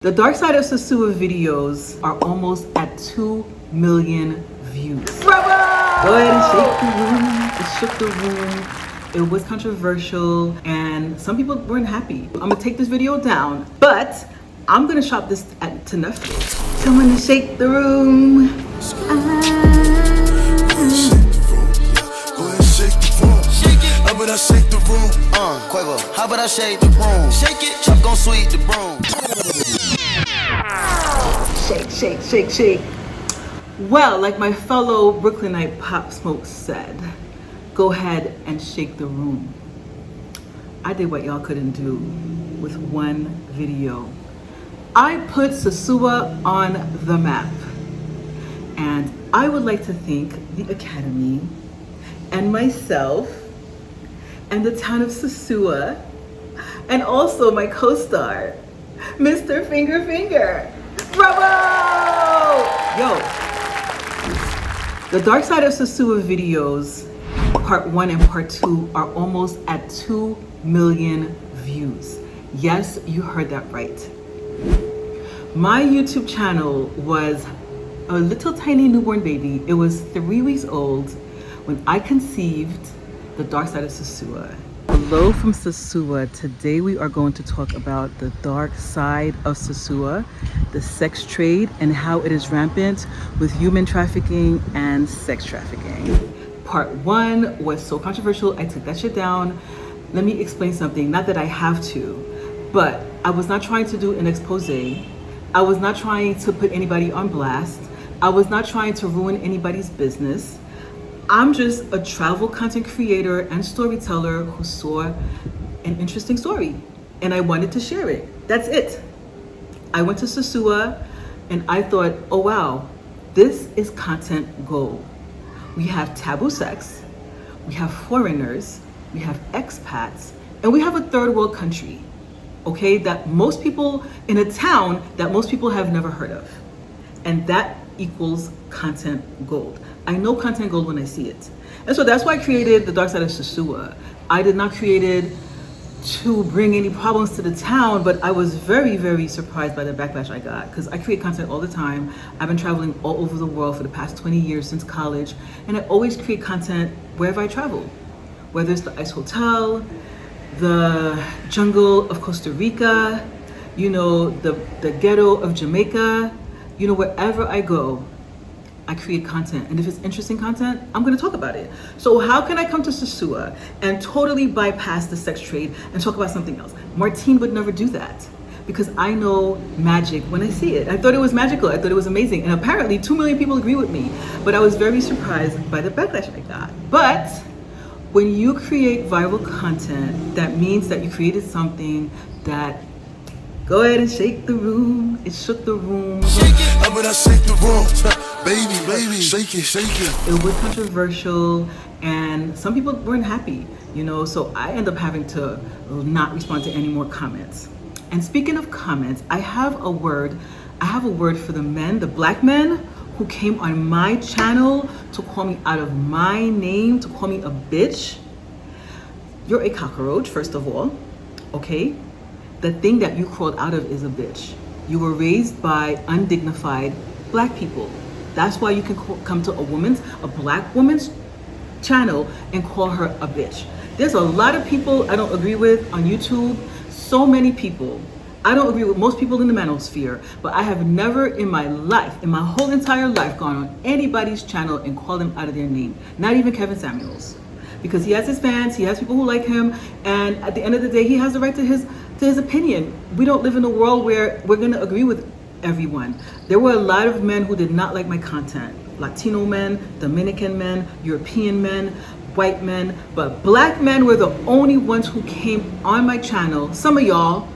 The dark side of Sosua videos are almost at 2 million views. Bravo! Go ahead and shake the room. It shook the room. It was controversial and some people weren't happy. I'm gonna take this video down, but I'm gonna shop this to Netflix. Someone to shake the room. How about I shake the room? Quavo. How about I shake the room? Shake it, chop gon' sweep the broom. Shake, shake, shake, shake. Well, like my fellow Brooklynite Pop Smoke said, go ahead and shake the room. I did what y'all couldn't do with one video. I put Sosua on the map. And I would like to thank the Academy and myself and the town of Sosua, and also my co-star, Mr. Finger Finger. Bravo! Yo, the dark side of Sosua videos, part 1 and part 2 are almost at 2 million views. Yes, you heard that right. My YouTube channel was a little tiny newborn baby. It was 3 weeks old when I conceived the dark side of Sosua. Hello from Sosua. Today we are going to talk about the dark side of Sosua, the sex trade, and how it is rampant with human trafficking and sex trafficking. Part 1 was so controversial, I took that shit down. Let me explain something, not that I have to, but I was not trying to do an expose. I was not trying to put anybody on blast. I was not trying to ruin anybody's business. I'm just a travel content creator and storyteller who saw an interesting story and I wanted to share it. That's it. I went to Sosua and I thought, oh wow, this is content gold. We have taboo sex, we have foreigners, we have expats, and we have a third world country, okay, that most people in a town that most people have never heard of. And that equals content gold. I know content gold when I see it. And so that's why I created the dark side of Sosua. I did not create it to bring any problems to the town, but I was very, very surprised by the backlash I got because I create content all the time. I've been traveling all over the world for the past 20 years since college, and I always create content wherever I travel, whether it's the Ice Hotel, the jungle of Costa Rica, you know, the ghetto of Jamaica, you know, wherever I go, I create content. And if it's interesting content, I'm gonna talk about it. So how can I come to Sosua and totally bypass the sex trade and talk about something else? Martine would never do that because I know magic when I see it. I thought it was magical, I thought it was amazing. And apparently 2 million people agree with me, but I was very surprised by the backlash I got. But when you create viral content, that means that you created something that, go ahead and shake the room. It shook the room. Shake it. How about I shake the room? Baby, shake it, shake it. It was controversial and some people weren't happy, you know, so I end up having to not respond to any more comments. And speaking of comments, I have a word for the men, the black men who came on my channel to call me out of my name, to call me a bitch. You're a cockroach, first of all, okay? The thing that you crawled out of is a bitch. You were raised by undignified black people. That's why you can come to a black woman's channel and call her a bitch. There's a lot of people I don't agree with on YouTube. So many people. I don't agree with most people in the manosphere, but I have never in my life, in my whole entire life, gone on anybody's channel and called them out of their name. Not even Kevin Samuels. Because he has his fans, he has people who like him, and at the end of the day, he has the right to his opinion. We don't live in a world where we're gonna agree with everyone. There were a lot of men who did not like my content. Latino men, Dominican men, European men, white men, but black men were the only ones who came on my channel, some of y'all,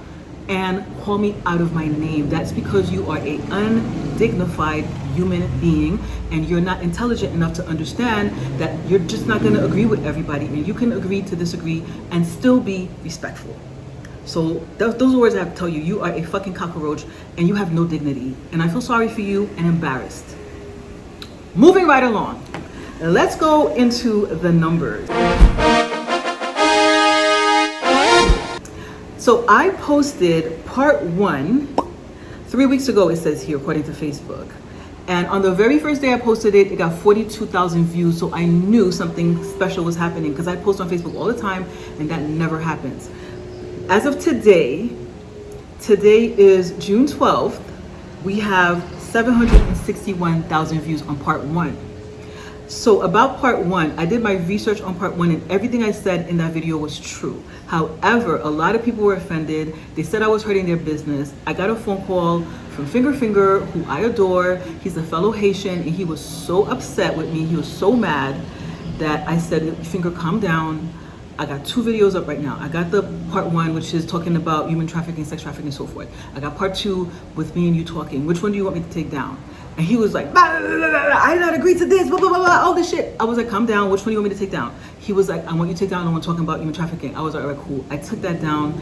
and call me out of my name. That's because you are a undignified human being and you're not intelligent enough to understand that you're just not gonna agree with everybody and you can agree to disagree and still be respectful. So those are words I have to tell you. You are a fucking cockroach and you have no dignity. And I feel sorry for you and embarrassed. Moving right along. Let's go into the numbers. So I posted part 1 3 weeks ago, it says here, according to Facebook. And on the very first day I posted it, it got 42,000 views. So I knew something special was happening because I post on Facebook all the time and that never happens. As of today is June 12th, we have 761,000 views on part 1. So about part 1, I did my research on part 1 and everything I said in that video was true. However, a lot of people were offended. They said I was hurting their business. I got a phone call from Finger, who I adore. He's a fellow Haitian and he was so upset with me. He was so mad that I said, Finger, calm down. I got 2 videos up right now. I got the part 1, which is talking about human trafficking, sex trafficking, and so forth. I got part 2 with me and you talking. Which one do you want me to take down? And he was like, blah, blah, blah, blah, I did not agree to this, blah, blah, blah, blah, all this shit. I was like, calm down. Which one do you want me to take down? He was like, I want you to take down the one talking about human trafficking. I was like, all right, cool. I took that down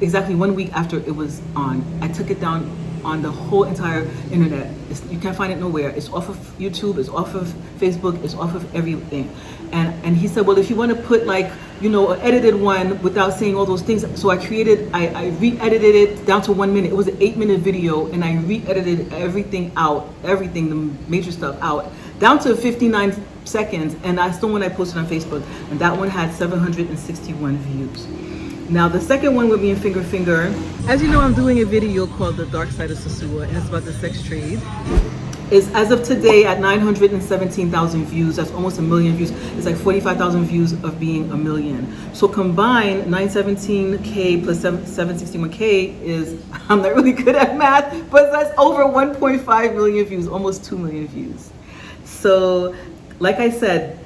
exactly 1 week after it was on. I took it down on the whole entire internet. You can't find it nowhere. It's off of YouTube, it's off of Facebook, it's off of everything. And he said, well, if you want to put like, you know, an edited one without saying all those things. So I re-edited it down to 1 minute. It was an 8-minute video and I re-edited everything out, everything, the major stuff out, down to 59 seconds. And that's the one I posted on Facebook. And that one had 761 views. Now the second one with me and Finger. As you know, I'm doing a video called The Dark Side of Sosua, and it's about the sex trade. Is as of today at 917,000 views. That's almost 1 million views. It's like 45,000 views of being 1 million. So combined, 917K plus 761K is, I'm not really good at math, but that's over 1.5 million views, almost 2 million views. So like I said,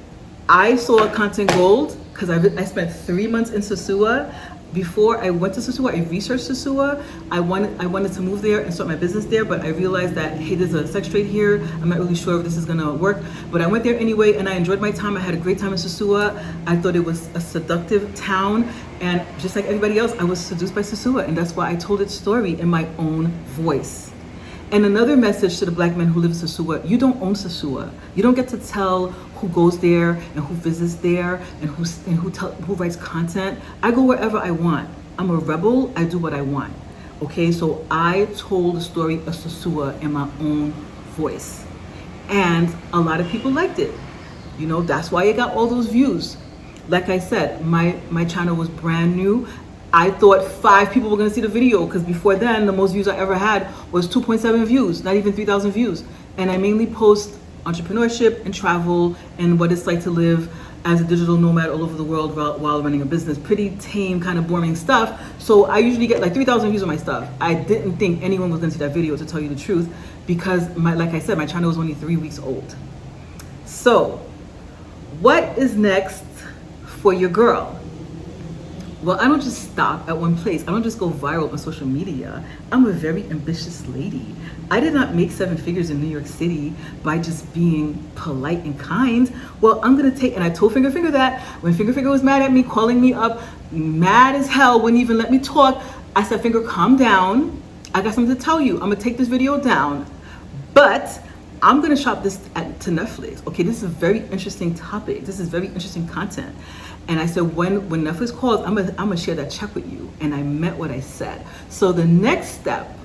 I saw content gold because I spent 3 months in Sosua. Before I went to Sosua, I researched Sosua. I wanted to move there and start my business there, but I realized that, hey, there's a sex trade here. I'm not really sure if this is gonna work, but I went there anyway and I enjoyed my time. I had a great time in Sosua. I thought it was a seductive town, and just like everybody else, I was seduced by Sosua, and that's why I told its story in my own voice. And another message to the black men who live in Sosua: you don't own Sosua. You don't get to tell who goes there and who visits there and who writes content. I go wherever I want. I'm a rebel. I do what I want. Okay, so I told the story of Sosua in my own voice, and a lot of people liked it. You know, that's why it got all those views. Like I said, my channel was brand new. I thought 5 people were gonna see the video because before then, the most views I ever had was 2.7 views, not even 3,000 views. And I mainly post entrepreneurship and travel and what it's like to live as a digital nomad all over the world while running a business. Pretty tame, kind of boring stuff. So I usually get like 3,000 views on my stuff. I didn't think anyone was gonna see that video, to tell you the truth, because like I said, my channel was only 3 weeks old. So what is next for your girl? Well, I don't just stop at one place. I don't just go viral on social media. I'm a very ambitious lady. I did not make 7 figures in New York City by just being polite and kind. Well, I'm gonna take, and I told Finger that when Finger was mad at me, calling me up, mad as hell, wouldn't even let me talk. I said, Finger, calm down. I got something to tell you. I'm gonna take this video down, but I'm gonna shop this to Netflix. Okay, this is a very interesting topic. This is very interesting content. And I said, when Netflix calls, I'm gonna share that check with you. And I meant what I said. So the next step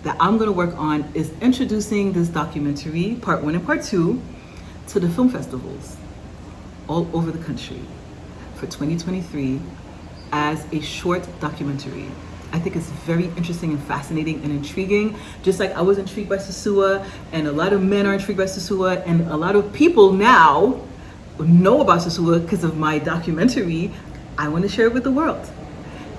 that I'm gonna work on is introducing this documentary, part 1 and part 2, to the film festivals all over the country for 2023 as a short documentary. I think it's very interesting and fascinating and intriguing. Just like I was intrigued by Sosua, and a lot of men are intrigued by Sosua, and a lot of people now know about Sosua because of my documentary. I want to share it with the world.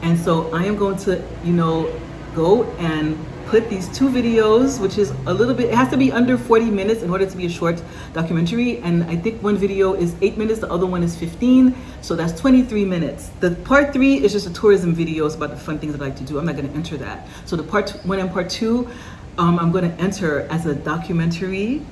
And so I am going to, you know, go and put these 2 videos, which is a little bit, it has to be under 40 minutes in order to be a short documentary. And I think one video is 8 minutes, the other one is 15. So that's 23 minutes. The part 3 is just a tourism video. It's about the fun things I like to do. I'm not going to enter that. So the part 1 and part 2, I'm going to enter as a documentary,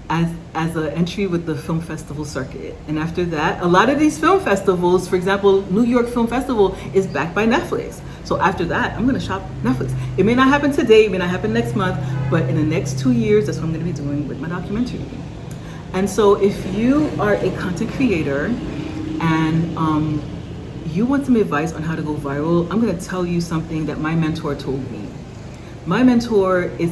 as an entry with the film festival circuit. And after that, a lot of these film festivals, for example, New York Film Festival is backed by Netflix. So after that, I'm gonna shop Netflix. It may not happen today, it may not happen next month, but in the next 2 years, that's what I'm gonna be doing with my documentary. And so if you are a content creator and you want some advice on how to go viral, I'm gonna tell you something that my mentor told me. My mentor is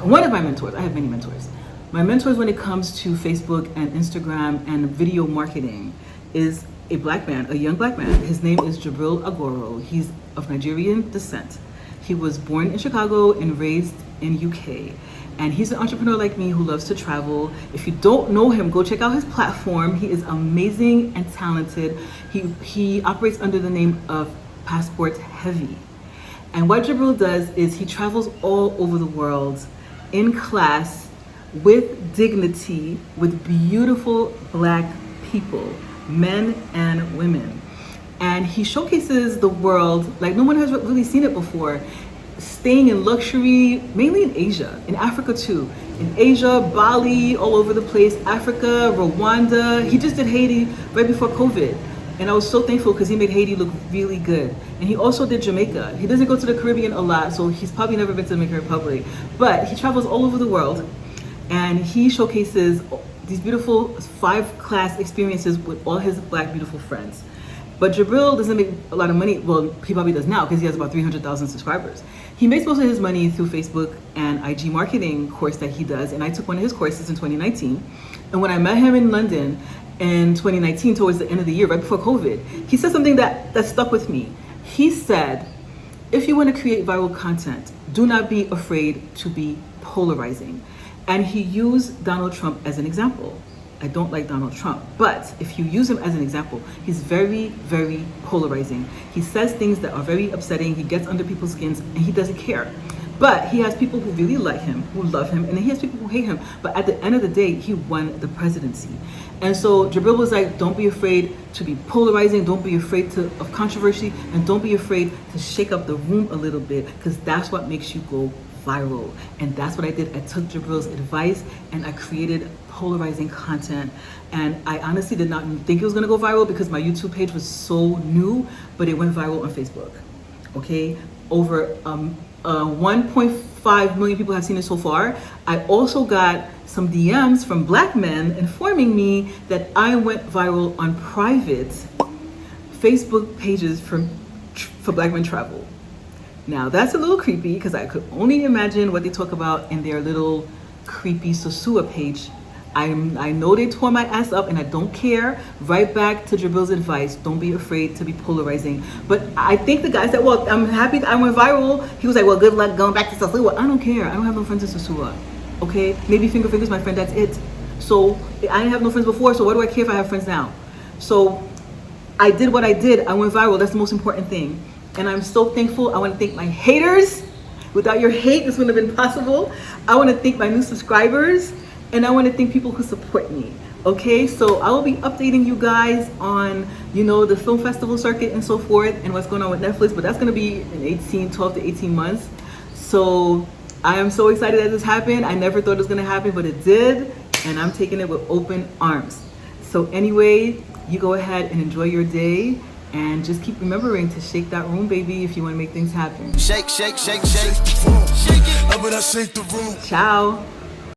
one of my mentors. I have many mentors. My mentors when it comes to Facebook and Instagram and video marketing is a black man, a young black man. His name is Jabril Agoro. He's of Nigerian descent. He was born in Chicago and raised in UK. And he's an entrepreneur like me who loves to travel. If you don't know him, go check out his platform. He is amazing and talented. He operates under the name of Passport Heavy. And what Jabril does is he travels all over the world in class with dignity with beautiful black people, men and women. And he showcases the world like no one has really seen it before. Staying in luxury, mainly in Asia, in Africa too. In Asia, Bali, all over the place, Africa, Rwanda. He just did Haiti right before COVID. And I was so thankful because he made Haiti look really good. And he also did Jamaica. He doesn't go to the Caribbean a lot, so he's probably never been to the Dominican Republic. But he travels all over the world and he showcases these beautiful 5-class experiences with all his black beautiful friends. But Jabril doesn't make a lot of money. Well, he probably does now because he has about 300,000 subscribers. He makes most of his money through Facebook and IG marketing course that he does. And I took one of his courses in 2019. And when I met him in London in 2019, towards the end of the year, right before COVID, he said something that stuck with me. He said, if you want to create viral content, do not be afraid to be polarizing. And he used Donald Trump as an example. I don't like Donald Trump, but if you use him as an example, he's very, very polarizing. He says things that are very upsetting. He gets under people's skins and he doesn't care. But he has people who really like him, who love him, and then he has people who hate him. But at the end of the day, he won the presidency. And so Jabril was like, don't be afraid to be polarizing. Don't be afraid of controversy. And don't be afraid to shake up the room a little bit, because that's what makes you go viral. And that's what I did. I took Jabril's advice and I created polarizing content. And I honestly did not think it was going to go viral because my YouTube page was so new, but it went viral on Facebook. Okay, over 1.5 million people have seen it so far. I also got some DMs from black men informing me that I went viral on private Facebook pages for black men travel. Now that's a little creepy because I could only imagine what they talk about in their little creepy Sosua page. I know they tore my ass up and I don't care. Right back to Jabril's advice, don't be afraid to be polarizing. But I think the guy said, well, I'm happy I went viral. He was like, well, good luck going back to Sosua. I don't care. I don't have no friends in Sosua. Okay? Maybe Finger Fingers, my friend, that's it. So I didn't have no friends before, so why do I care if I have friends now? So I did what I did. I went viral. That's the most important thing. And I'm so thankful. I want to thank my haters. Without your hate, this wouldn't have been possible. I want to thank my new subscribers. And I want to thank people who support me. Okay, so I will be updating you guys on, the film festival circuit and so forth and what's going on with Netflix, but that's going to be in 12 to 18 months. So I am so excited that this happened. I never thought it was going to happen, but it did. And I'm taking it with open arms. So anyway, you go ahead and enjoy your day. And just keep remembering to shake that room, baby, if you want to make things happen. Shake, shake, shake, shake. Shake it. How about I shake the room? Ciao.